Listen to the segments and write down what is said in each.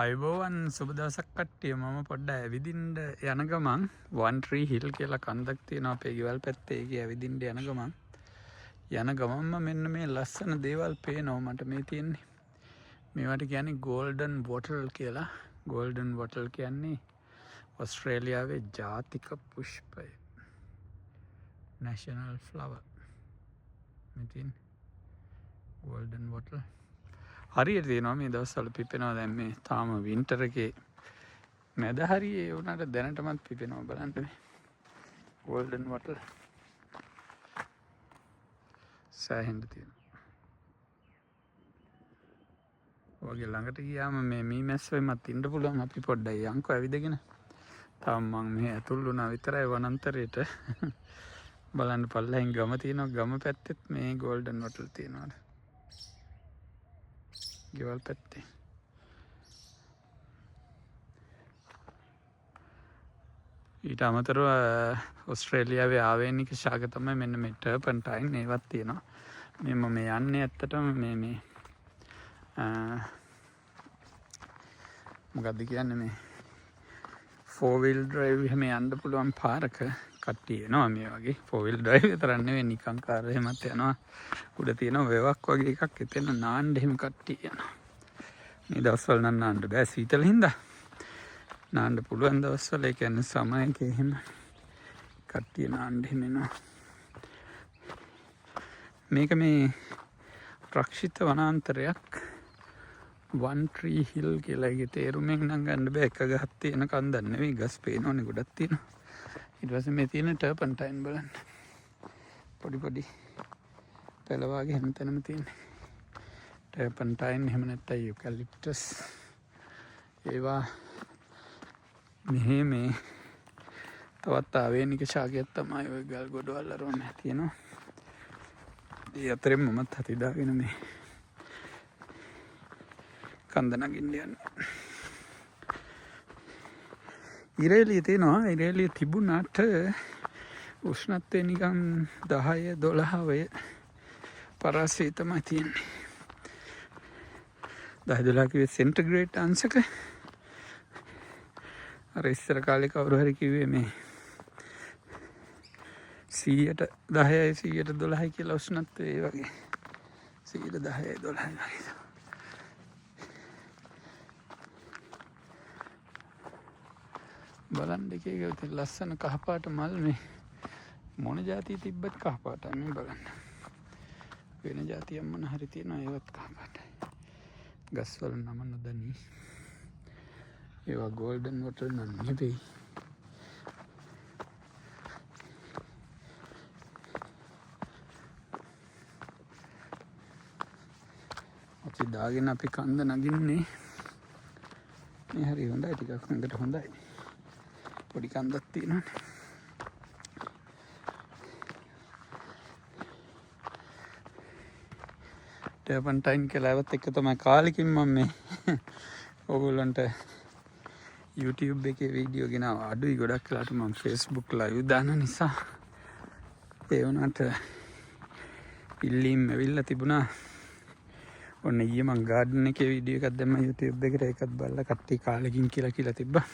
අයිබෝවන් සුබ දවසක් කට්ටිය. මම පොඩ්ඩක් ඇවිදින්න යන ගමන් වන් ට්‍රී හිල් කියලා කන්දක් තියෙනවා අපේ ගෙවල් පැත්තේ. ඒකේ ඇවිදින්න යන ගමන්ම මෙන්න මේ ලස්සන දේවල් පේනවා මට මේ තියෙන්නේ. මේවට කියන්නේ ගෝල්ඩන් වොටල් කියලා. ගෝල්ඩන් වොටල් කියන්නේ ඔස්ට්‍රේලියාවේ ජාතික පුෂ්පය. National flower. මේ තියෙන්නේ ගෝල්ඩන් වොටල්. හරියට තියෙනවා මේ දවස්වල පිපෙනවා. දැන් මේ තාම වින්ටර් එකේ මැද හරියේ ඒ උනාට දැනටමත් පිපෙනවා. බලන්න මේ ගෝල්ඩන් වොටල් සෑහෙන්න තියෙනවා. ඔයගේ ළඟට ගියාම මේ මීමැස්සෙමත් ඉන්න පුළුවන්. අපි පොඩ්ඩයි යන්කෝ ඇවිදගෙන. තාම මම මේ ඇතුල් වුණා විතරයි වනාන්තරයට. බලන්න පල්ලෙන් ගම තියෙනවා. ගම පැත්තෙත් මේ ගෝල්ඩන් වොටල් තියෙනවා. ගෙවල් පැත්තේ ඊට අමතරව ඔස්ට්‍රේලියාවේ ආවේනික ශාක තමයි මෙන්න මේ ටර්පන්ටයින්. ඒවත් තියෙනවා. මේ මම යන්නේ ඇත්තටම මේ මොකක්ද කියන්නේ මේ 4-wheel drive එහෙම යන්න පුළුවන් පාරක කට්ටිය එනවා. මේ වගේ 4-wheel drive විතරක් නෙවෙයි නිකන් කාර් එහෙමත් යනවා. උඩ තියෙන වෙවක් වගේ එකක් එතන නාන්න එහෙම කට්ටිය යනවා. මේ දවස්වල නම් නාන්න බෑ සීතල හින්දා. නාන්න පුළුවන් දවස්වල ඒ කියන්නේ සමයක එහෙම කට්ටිය නාන්න එහෙම එනවා. මේක මේ රක්ෂිත වනාන්තරයක්. වන් ට්‍රී හිල් කියලා. ඒකේ තේරුමෙන් නම් ගන්න බෑ. එක ගහක් තියෙන කන්දක් නෙවෙයි. ගස් පේනවනේ ගොඩක් තියෙනවා. ඊට පස්සේ මේ තියෙන ටර්පන්ටයින් බලන්න. පොඩි පැල වගේ හැමතැනම තියෙන්නේ. ටර්පන්ටයින් එහෙම නැත්නම් යුකැලිප්ටස්. ඒවා මේ තවත් ආවේනික ශාකයක් තමයි ඔය ගල් ගොඩවල් අරගෙන තියෙනවා. ඒ අතරේ මමත් හති දාගෙන මේ කන්ද නගින්න යන්නේ. ඉරේලිය තියෙනවා. ඉරේලිය තිබුණාට උෂ්ණත්වය නිකන් 10-12 ඔය පරාසය තමයි තියෙන්නේ. 10-12 කිව්වේ සෙන්ටිග්‍රේඩ් අංශක. අර ඉස්සර කාලේ කවුරු හරි කිව්වේ මේ 110යි 112යි කියලා උෂ්ණත්වය. ඒ වගේ 110යි 12යි වගේ. බලන්න එකේ ලස්සන කහපාට මල්. මේ මොන જાතිය තිබ්බත් කහපාටයි. මේ බලන්න වෙන જાතියක් මොන හරි තියෙනවා. ඒවත් කහපාටයි. ගස්වල නම නොදනී. ඒවා ගෝල්ඩන් වොටල් නම් නෙවෙයි. අපි දාගෙන අපි කන්ද නගින්නේ. මේ හරි හොඳයි. ටිකක් හොඳට හොඳයි. පොඩි කන්දක් තියෙනවානේ. ටර්පන්ටයින් කියලා ඒවත් එක තමයි කාලෙකින් මම මේ ඕගොල්ලන්ට YouTube එකේ වීඩියෝ ගෙනාවා. අඩුයි ගොඩක් වෙලාට මම Facebook live දාන නිසා. ඒ වුණාට ඉල්ලීම් ඇවිල්ලා තිබුණා. ඔන්න ඊයේ මම ගාඩන් එකේ වීඩියෝ එකක් දැම්මා YouTube එකට. ඒකත් බලලා කට්ටිය කාලෙකින් කියලා තිබ්බා.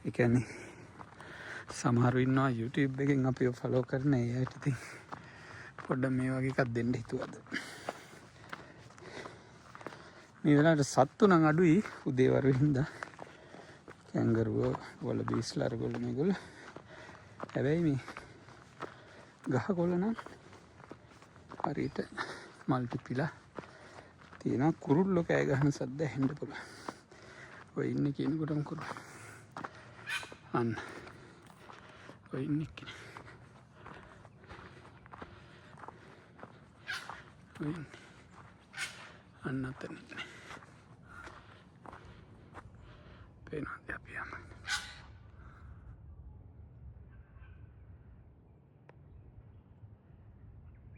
ඒ කියන්නේ සමහරු ඉන්නවා YouTube එකෙන් අපිව ෆලෝ කරන. ඒ අයට ඉතින් පොඩ්ඩක් මේ වගේ එකක් දෙන්න හිතුවද. මේ වෙලාවට සත්තු නම් අඩුයි උදේවරු හින්දා. කැංගරුවෝ වලබීස්ලා අරගොල්ලෝ මේගොල්ලෝ. හැබැයි මේ ගහකොළ නම් හරියට මල්ටිපිලා තියෙනවා. කුරුල්ලෝ කෑ ගහන සද්ද ඇහෙන්න පුළුවන්. ඔය ඉන්නේ කියනකොටම කුරුල්ලෝ. අන්න ඔය ඉන්නේ කෙනෙක්. ඔය ඉන්නේ. අන්න අතන ඉන්නේ. පේනවාද අපි යන්නේ.